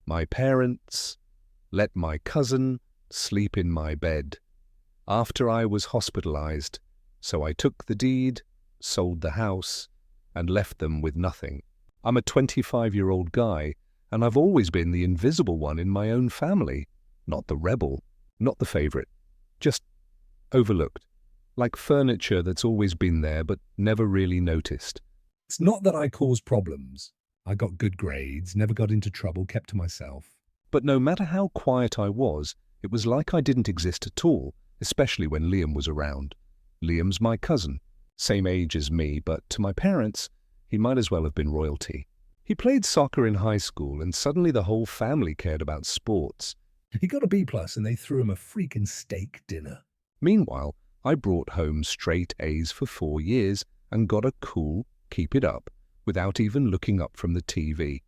My parents let my cousin sleep in my bed after I was hospitalized, so I took the deed, sold the house, and left them with nothing. I'm a 25-year-old guy, and I've always been the invisible one in my own family. Not the rebel, not the favorite, just overlooked. Like furniture that's always been there but never really noticed. It's not that I caused problems. I got good grades, never got into trouble, kept to myself. But no matter how quiet I was, it was like I didn't exist at all, especially when Liam was around. Liam's my cousin, same age as me, but to my parents, he might as well have been royalty. He played soccer in high school, and suddenly the whole family cared about sports. He got a B+ and they threw him a freaking steak dinner. Meanwhile, I brought home straight A's for 4 years and got a cool keep it up without even looking up from the TV.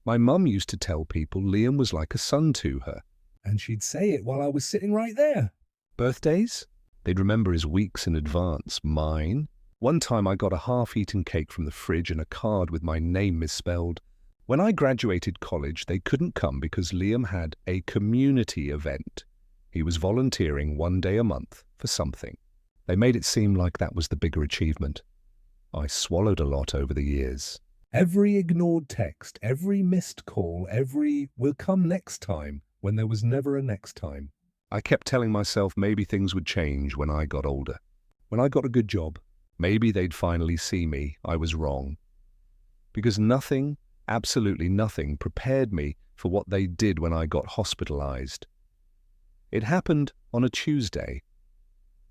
My mum used to tell people Liam was like a son to her. And she'd say it while I was sitting right there. Birthdays? They'd remember his weeks in advance. Mine? One time I got a half-eaten cake from the fridge and a card with my name misspelled. When I graduated college, they couldn't come because Liam had a community event. He was volunteering 1 day a month for something. They made it seem like that was the bigger achievement. I swallowed a lot over the years. Every ignored text, every missed call, every "will come next time," when there was never a next time. I kept telling myself maybe things would change when I got older. When I got a good job, maybe they'd finally see me. I was wrong. Because nothing, absolutely nothing, prepared me for what they did when I got hospitalized. It happened on a Tuesday.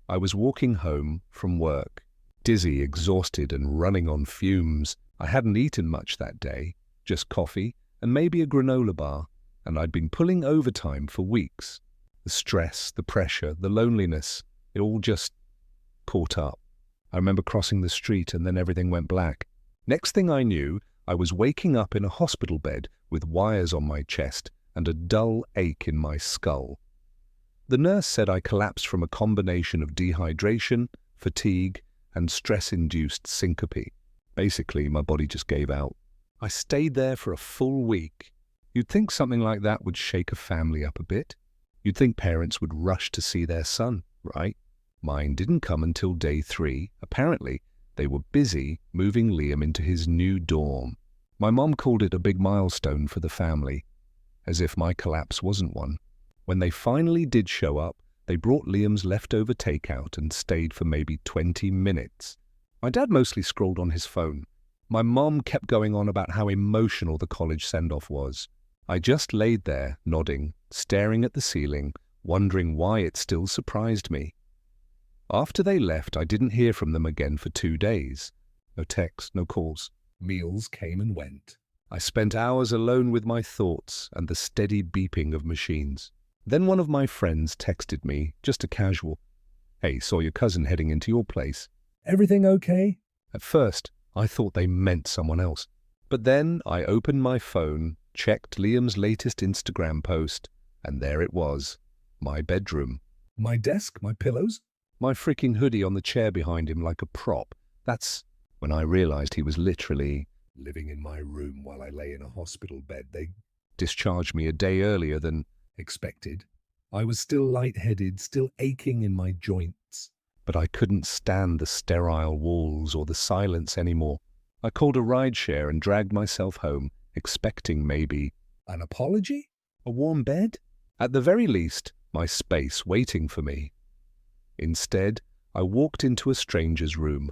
I was walking home from work, dizzy, exhausted, and running on fumes. I hadn't eaten much that day, just coffee and maybe a granola bar, and I'd been pulling overtime for weeks. The stress, the pressure, the loneliness, it all just caught up. I remember crossing the street and then everything went black. Next thing I knew, I was waking up in a hospital bed with wires on my chest and a dull ache in my skull. The nurse said I collapsed from a combination of dehydration, fatigue, and stress-induced syncope. Basically, my body just gave out. I stayed there for a full week. You'd think something like that would shake a family up a bit. You'd think parents would rush to see their son, right? Mine didn't come until day 3. Apparently, they were busy moving Liam into his new dorm. My mom called it a big milestone for the family, as if my collapse wasn't one. When they finally did show up, they brought Liam's leftover takeout and stayed for maybe 20 minutes. My dad mostly scrolled on his phone. My mom kept going on about how emotional the college send-off was. I just laid there, nodding, staring at the ceiling, wondering why it still surprised me. After they left, I didn't hear from them again for 2 days. No texts, no calls. Meals came and went. I spent hours alone with my thoughts and the steady beeping of machines. Then one of my friends texted me, just a casual, "Hey, saw your cousin heading into your place." Everything okay? At first, I thought they meant someone else. But then I opened my phone, checked Liam's latest Instagram post, and there it was, my bedroom. My desk, my pillows. My freaking hoodie on the chair behind him like a prop. That's when I realized he was literally Living in my room while I lay in a hospital bed. They discharged me a day earlier than expected. I was still lightheaded, still aching in my joints. but I couldn't stand the sterile walls or the silence anymore. I called a rideshare and dragged myself home, expecting maybe An apology? a warm bed? At the very least, my space waiting for me. Instead, I walked into a stranger's room.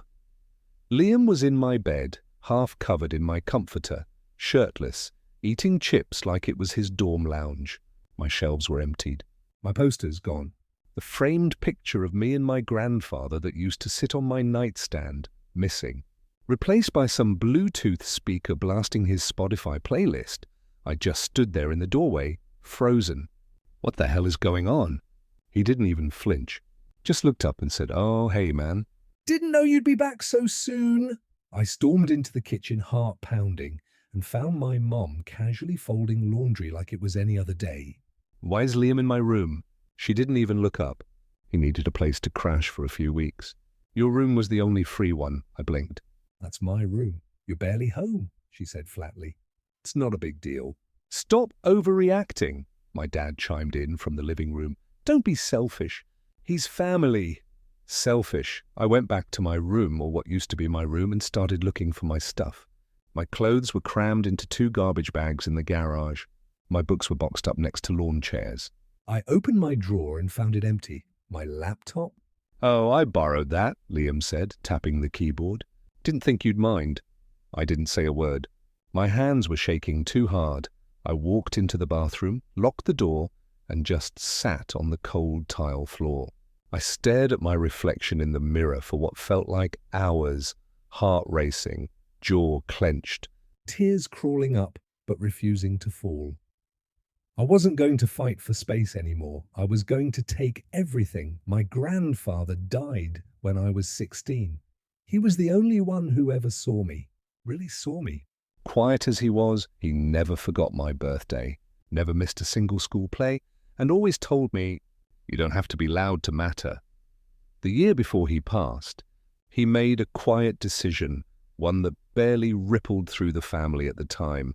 Liam was in my bed, half covered in my comforter, shirtless, eating chips like it was his dorm lounge. My shelves were emptied. My poster's gone. The framed picture of me and my grandfather that used to sit on my nightstand, missing. Replaced by some Bluetooth speaker blasting his Spotify playlist, I just stood there in the doorway, frozen. What the hell is going on? He didn't even flinch. Just looked up and said, "Oh, hey, man." Didn't know you'd be back so soon. I stormed into the kitchen, heart pounding, and found my mom casually folding laundry like it was any other day. Why is Liam in my room? She didn't even look up. He needed a place to crash for a few weeks. Your room was the only free one, I blinked. That's my room. You're barely home, she said flatly. It's not a big deal. Stop overreacting, my dad chimed in from the living room. Don't be selfish. He's family. Selfish. I went back to my room, or what used to be my room, and started looking for my stuff. My clothes were crammed into 2 garbage bags in the garage. My books were boxed up next to lawn chairs. I opened my drawer and found it empty. My laptop? Oh, I borrowed that, Liam said, tapping the keyboard. Didn't think you'd mind. I didn't say a word. My hands were shaking too hard. I walked into the bathroom, locked the door, and just sat on the cold tile floor. I stared at my reflection in the mirror for what felt like hours, heart racing, jaw clenched, Tears crawling up, but refusing to fall. I wasn't going to fight for space anymore. I was going to take everything. My grandfather died when I was 16. He was the only one who ever saw me. Really saw me. Quiet as he was, he never forgot my birthday, never missed a single school play, and always told me, "You don't have to be loud to matter." The year before he passed, he made a quiet decision, one that barely rippled through the family at the time.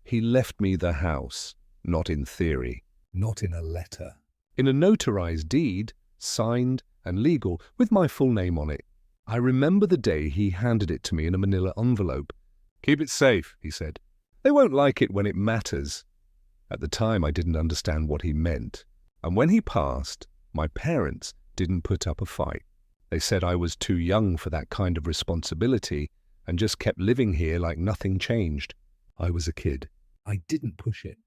He left me the house, not in theory. Not in a letter. In a notarized deed, signed and legal, with my full name on it. I remember the day he handed it to me in a manila envelope. "Keep it safe," he said. "They won't like it when it matters." At the time, I didn't understand what he meant. And when he passed, my parents didn't put up a fight. They said I was too young for that kind of responsibility and just kept living here like nothing changed. I was a kid. I didn't push it.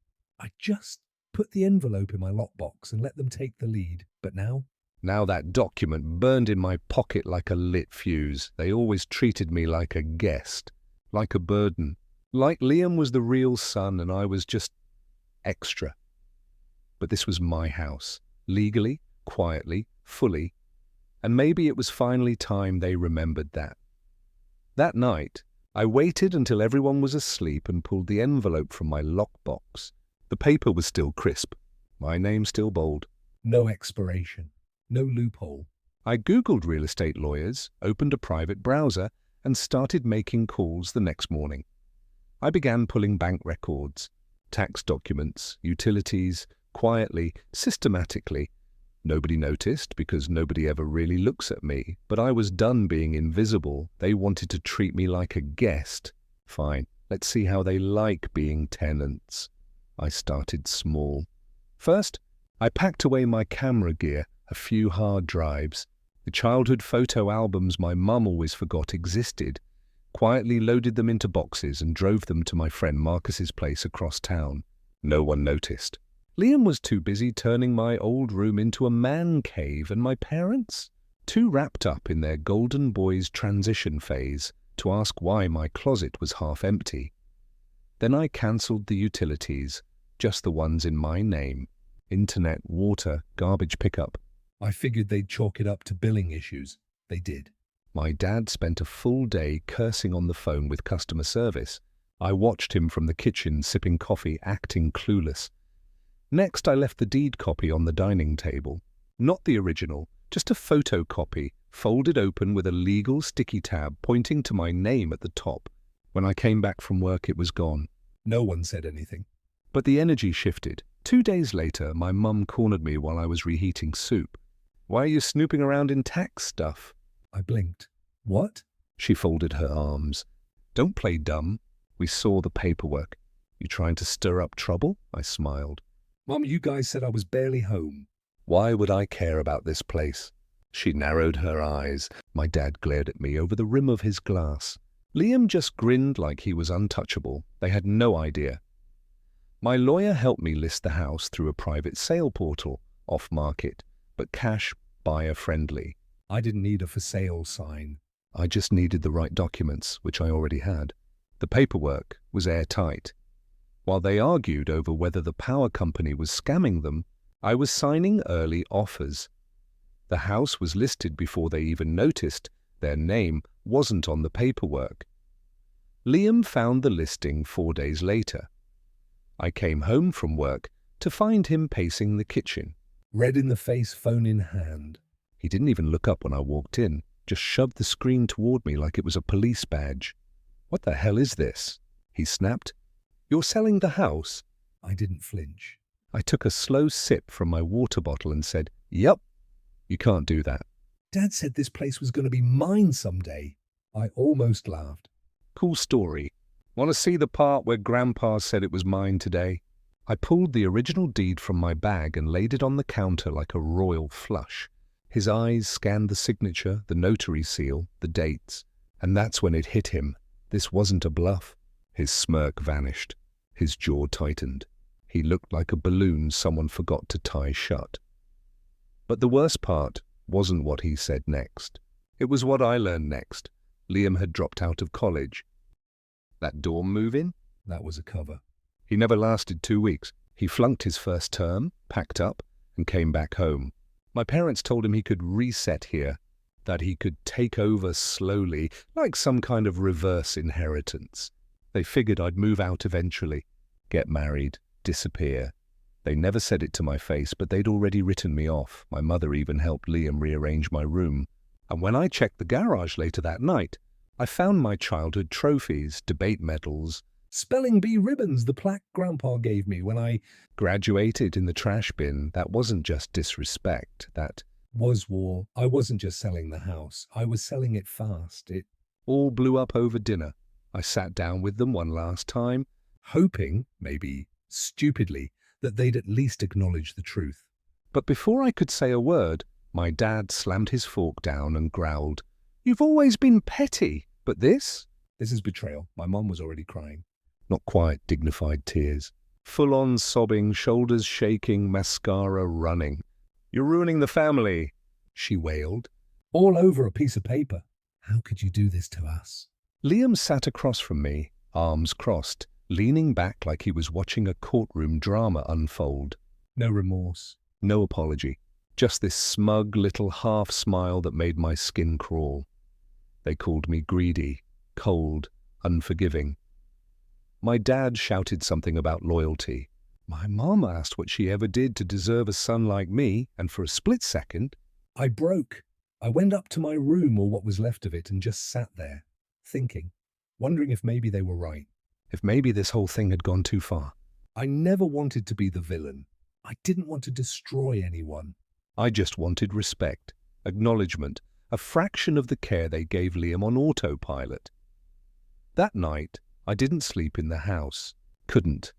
I just put the envelope in my lockbox and let them take the lead. But now? Now that document burned in my pocket like a lit fuse. They always treated me like a guest, like a burden, like Liam was the real son and I was just extra. But this was my house, legally, quietly, fully, and maybe it was finally time they remembered that. That night, I waited until everyone was asleep and pulled the envelope from my lockbox. The paper was still crisp, my name still bold. No expiration. No loophole. I Googled real estate lawyers, opened a private browser, and started making calls the next morning. I began pulling bank records, tax documents, utilities, quietly, systematically. Nobody noticed because nobody ever really looks at me, but I was done being invisible. They wanted to treat me like a guest. Fine, let's see how they like being tenants. I started small. First, I packed away my camera gear, a few hard drives, the childhood photo albums my mum always forgot existed, quietly loaded them into boxes and drove them to my friend Marcus's place across town. No one noticed. Liam was too busy turning my old room into a man cave, and my parents, too wrapped up in their golden boys transition phase, to ask why my closet was half empty. Then I cancelled the utilities, just the ones in my name. Internet, water, garbage pickup. I figured they'd chalk it up to billing issues. They did. My dad spent a full day cursing on the phone with customer service. I watched him from the kitchen sipping coffee, acting clueless. Next, I left the deed copy on the dining table. Not the original, just a photocopy, folded open with a legal sticky tab pointing to my name at the top. When I came back from work, it was gone. No one said anything. But the energy shifted. 2 days later, my mum cornered me while I was reheating soup. "Why are you snooping around in tax stuff?" I blinked. What? She folded her arms. "Don't play dumb. We saw the paperwork. You trying to stir up trouble?" I smiled. Mom, you guys said I was barely home. "Why would I care about this place?" She narrowed her eyes. My dad glared at me over the rim of his glass. Liam just grinned like he was untouchable. They had no idea. My lawyer helped me list the house through a private sale portal, off-market, but cash buyer-friendly. I didn't need a for sale sign. I just needed the right documents, which I already had. The paperwork was airtight. While they argued over whether the power company was scamming them, I was signing early offers. The house was listed before they even noticed. Their name wasn't on the paperwork. Liam found the listing 4 days later. I came home from work to find him pacing the kitchen. Red in the face, phone in hand. He didn't even look up when I walked in, just shoved the screen toward me like it was a police badge. "What the hell is this?" he snapped. "You're selling the house?" I didn't flinch. I took a slow sip from my water bottle and said, "Yep, you can't do that." Dad said this place was going to be mine someday. I almost laughed. Cool story. Want to see the part where Grandpa said it was mine today? I pulled the original deed from my bag and laid it on the counter like a royal flush. His eyes scanned the signature, the notary seal, the dates, and that's when it hit him. This wasn't a bluff. His smirk vanished. His jaw tightened. He looked like a balloon someone forgot to tie shut. But the worst part wasn't what he said next. It was what I learned next. Liam had dropped out of college. That dorm move-in? That was a cover. He never lasted 2 weeks. He flunked his first term, packed up, and came back home. My parents told him he could reset here, that he could take over slowly, like some kind of reverse inheritance. They figured I'd move out eventually, get married, disappear. They never said it to my face, but they'd already written me off. My mother even helped Liam rearrange my room. And when I checked the garage later that night, I found my childhood trophies, debate medals, Spelling bee ribbons, the plaque Grandpa gave me when I graduated, in the trash bin. That wasn't just disrespect. That was war. I wasn't just selling the house. I was selling it fast. It all blew up over dinner. I sat down with them one last time, hoping, maybe stupidly, that they'd at least acknowledge the truth. but before I could say a word, my dad slammed his fork down and growled, "You've always been petty, but this?" This is betrayal. My mom was already crying. Not quiet, dignified tears. Full-on sobbing, shoulders shaking, mascara running. "You're ruining the family," she wailed. All over a piece of paper. How could you do this to us? Liam sat across from me, arms crossed, leaning back like he was watching a courtroom drama unfold. No remorse. No apology. Just this smug little half-smile that made my skin crawl. They called me greedy, cold, unforgiving. My dad shouted something about loyalty. My mom asked what she ever did to deserve a son like me, and for a split second, I broke. I went up to my room, or what was left of it, and just sat there, thinking, wondering if maybe they were right. if maybe this whole thing had gone too far. I never wanted to be the villain. I didn't want to destroy anyone. I just wanted respect, acknowledgement, a fraction of the care they gave Liam on autopilot. That night, I didn't sleep in the house. Couldn't.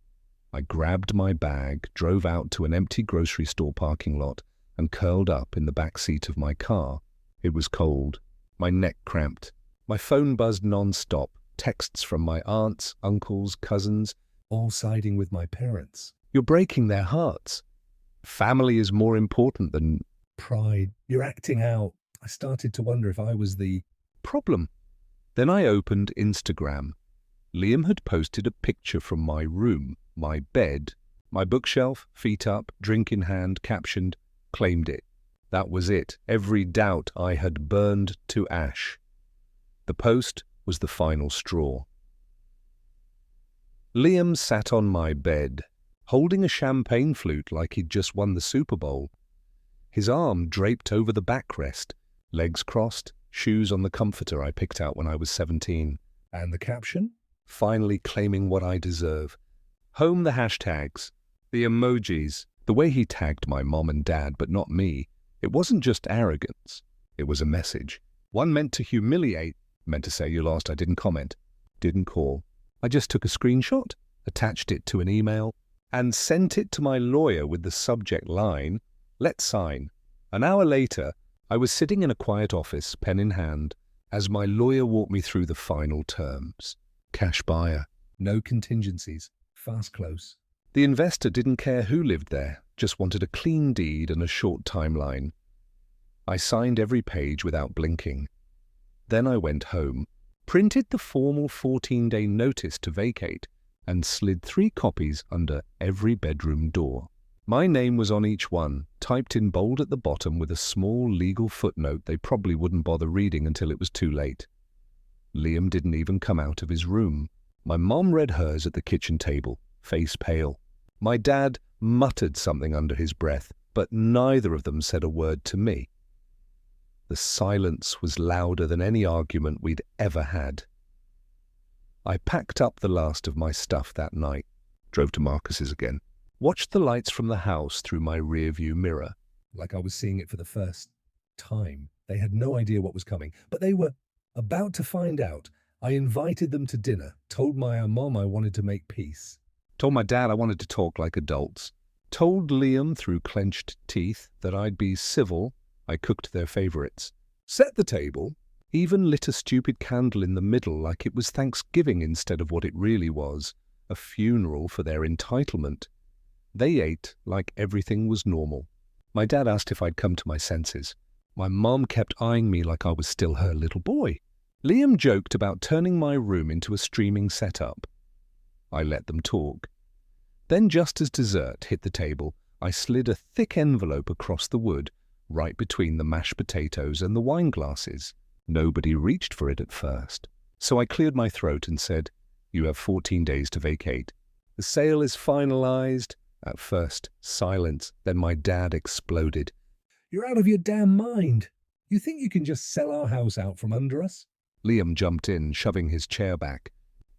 I grabbed my bag, drove out to an empty grocery store parking lot, and curled up in the back seat of my car. It was cold. My neck cramped. My phone buzzed non-stop. Texts from my aunts, uncles, cousins, All siding with my parents. "You're breaking their hearts. Family is more important than..." Pride. You're acting out. I started to wonder if I was the problem. Then I opened Instagram. Liam had posted a picture from my room, my bed, my bookshelf, feet up, drink in hand, captioned, "Claimed it." That was it. Every doubt I had burned to ash. The post was the final straw. Liam sat on my bed, holding a champagne flute like he'd just won the Super Bowl. His arm draped over the backrest, legs crossed, shoes on the comforter I picked out when I was 17. And the caption? Finally claiming what I deserve. Home the hashtags, the emojis, the way he tagged my mom and dad, but not me. It wasn't just arrogance. It was a message. One meant to humiliate, meant to say, "You lost, I didn't comment, didn't call." I just took a screenshot, attached it to an email, and sent it to my lawyer with the subject line, "Let's sign." An hour later, I was sitting in a quiet office, pen in hand, as my lawyer walked me through the final terms. Cash buyer. No contingencies. Fast close. The investor didn't care who lived there, just wanted a clean deed and a short timeline. I signed every page without blinking. Then I went home, printed the formal 14-day notice to vacate, and slid 3 copies under every bedroom door. My name was on each one, typed in bold at the bottom with a small legal footnote they probably wouldn't bother reading until it was too late. Liam didn't even come out of his room. My mom read hers at the kitchen table, face pale. My dad muttered something under his breath, but neither of them said a word to me. The silence was louder than any argument we'd ever had. I packed up the last of my stuff that night, drove to Marcus's again, watched the lights from the house through my rearview mirror. Like I was seeing it for the first time. They had no idea what was coming, but they were about to find out. I invited them to dinner, told my mom I wanted to make peace. Told my dad I wanted to talk like adults. Told Liam through clenched teeth that I'd be civil. I cooked their favorites. Set the table. Even lit a stupid candle in the middle like it was Thanksgiving instead of what it really was, a funeral for their entitlement. They ate like everything was normal. My dad asked if I'd come to my senses. My mom kept eyeing me like I was still her little boy. Liam joked about turning my room into a streaming setup. I let them talk. Then just as dessert hit the table, I slid a thick envelope across the wood, right between the mashed potatoes and the wine glasses. Nobody reached for it at first. So I cleared my throat and said, "You have 14 days to vacate. The sale is finalized." At first, silence. Then my dad exploded. You're out of your damn mind. You think you can just sell our house out from under us? Liam jumped in, shoving his chair back.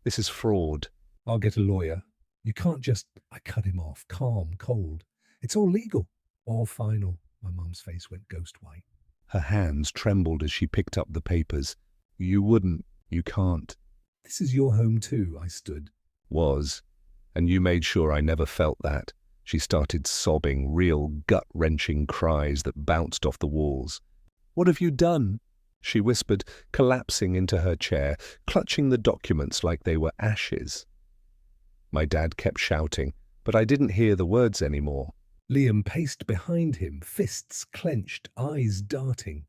"This is fraud." I'll get a lawyer. You can't just... I cut him off, calm, cold. It's all legal, all final. My mum's face went ghost white. Her hands trembled as she picked up the papers. "You wouldn't. You can't." This is your home too, I stood. Was. And you made sure I never felt that. She started sobbing, real gut-wrenching cries that bounced off the walls. "What have you done?" she whispered, collapsing into her chair, clutching the documents like they were ashes. My dad kept shouting, but I didn't hear the words anymore. Liam paced behind him, fists clenched, eyes darting.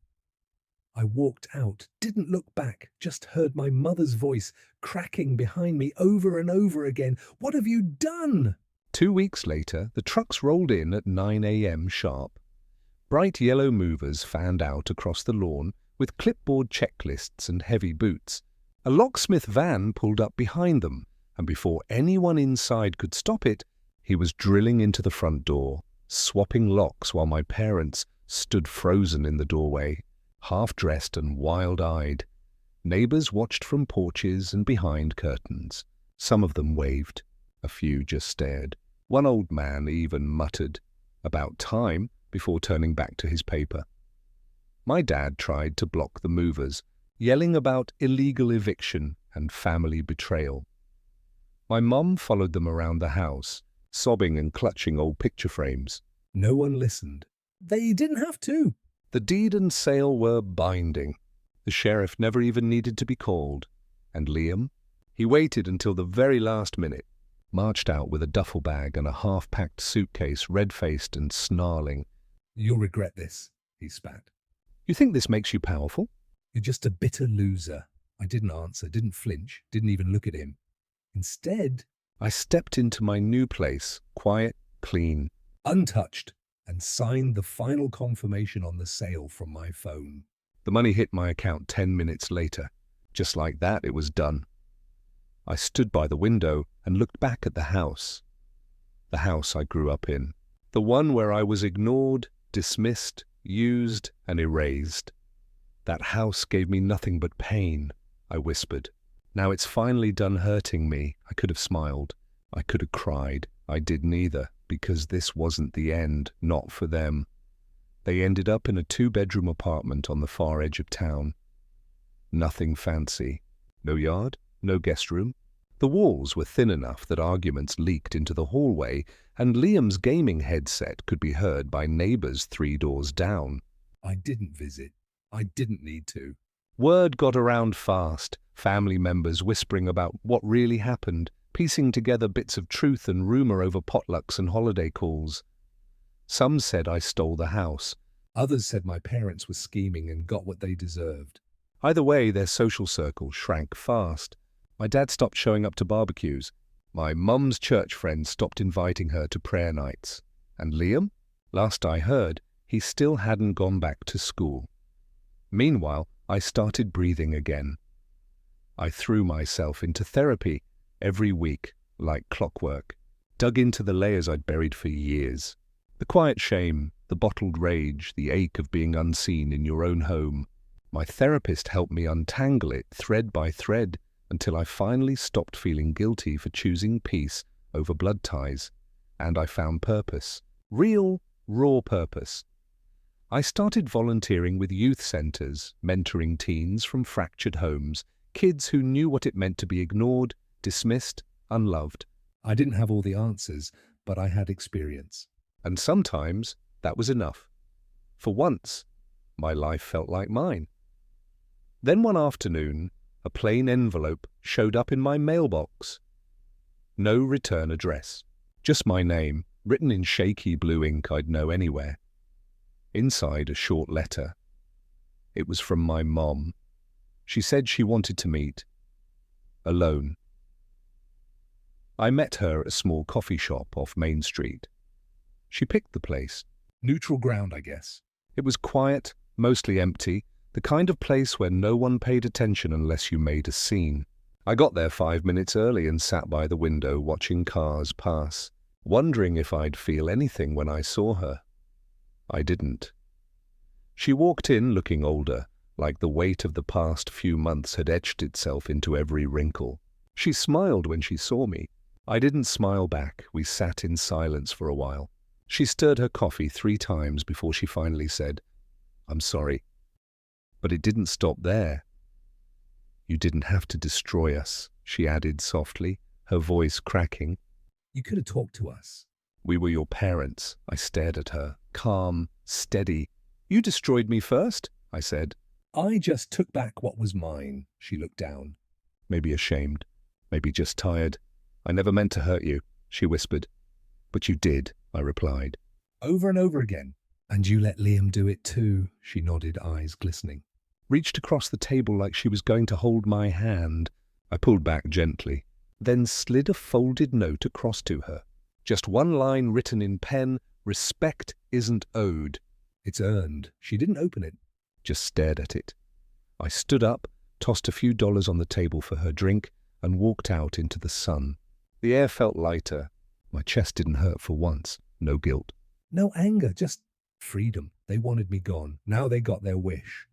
I walked out, didn't look back, just heard my mother's voice cracking behind me over and over again. "What have you done?" 2 weeks later, the trucks rolled in at 9 a.m. sharp. Bright yellow movers fanned out across the lawn with clipboard checklists and heavy boots. A locksmith van pulled up behind them, and before anyone inside could stop it, he was drilling into the front door, swapping locks while my parents stood frozen in the doorway, half-dressed and wild-eyed. Neighbors watched from porches and behind curtains. Some of them waved. A few just stared. One old man even muttered, "About time," before turning back to his paper. My dad tried to block the movers, yelling about illegal eviction and family betrayal. My mum followed them around the house, sobbing and clutching old picture frames. No one listened. They didn't have to. The deed and sale were binding. The sheriff never even needed to be called. And Liam? He waited until the very last minute, marched out with a duffel bag and a half-packed suitcase, red-faced and snarling. "You'll regret this," he spat. "You think this makes you powerful?" "You're just a bitter loser." I didn't answer, didn't flinch, didn't even look at him. Instead, I stepped into my new place, quiet, clean, untouched, and signed the final confirmation on the sale from my phone. The money hit my account 10 minutes later. Just like that, it was done. I stood by the window and looked back at the house I grew up in, the one where I was ignored, dismissed, used, and erased. "That house gave me nothing but pain," I whispered. "Now it's finally done hurting me." I could have smiled. I could have cried. I did neither, because this wasn't the end, not for them. They ended up in a 2-bedroom apartment on the far edge of town. Nothing fancy. No yard, no guest room. The walls were thin enough that arguments leaked into the hallway, and Liam's gaming headset could be heard by neighbors 3 doors down. I didn't visit. I didn't need to. Word got around fast, family members whispering about what really happened, piecing together bits of truth and rumor over potlucks and holiday calls. Some said I stole the house. Others said my parents were scheming and got what they deserved. Either way, their social circle shrank fast. My dad stopped showing up to barbecues. My mum's church friends stopped inviting her to prayer nights. And Liam? Last I heard, he still hadn't gone back to school. Meanwhile, I started breathing again. I threw myself into therapy every week, like clockwork, dug into the layers I'd buried for years. The quiet shame, the bottled rage, the ache of being unseen in your own home. My therapist helped me untangle it thread by thread until I finally stopped feeling guilty for choosing peace over blood ties, and I found purpose. Real, raw purpose. I started volunteering with youth centers, mentoring teens from fractured homes, kids who knew what it meant to be ignored, dismissed, unloved. I didn't have all the answers, but I had experience. And sometimes that was enough. For once, my life felt like mine. Then one afternoon, a plain envelope showed up in my mailbox. No return address. Just my name, written in shaky blue ink I'd know anywhere. Inside, a short letter. It was from my mom. She said she wanted to meet. Alone. I met her at a small coffee shop off Main Street. She picked the place. Neutral ground, I guess. It was quiet, mostly empty, the kind of place where no one paid attention unless you made a scene. I got there 5 minutes early and sat by the window watching cars pass, wondering if I'd feel anything when I saw her. I didn't. She walked in looking older, like the weight of the past few months had etched itself into every wrinkle. She smiled when she saw me. I didn't smile back. We sat in silence for a while. She stirred her coffee 3 times before she finally said, "I'm sorry." But it didn't stop there. "You didn't have to destroy us," she added softly, her voice cracking. You could have talked to us. "We were your parents." I stared at her, calm, steady. "You destroyed me first," I said. I just took back what was mine. She looked down. Maybe ashamed, maybe just tired. "I never meant to hurt you," she whispered. "But you did," I replied. Over and over again. And you let Liam do it too, she nodded, eyes glistening. Reached across the table like she was going to hold my hand. I pulled back gently, then slid a folded note across to her. Just one line written in pen, "Respect isn't owed." It's earned. She didn't open it. Just stared at it. I stood up, tossed a few dollars on the table for her drink, and walked out into the sun. The air felt lighter. My chest didn't hurt for once. No guilt. No anger, just freedom. They wanted me gone. Now they got their wish.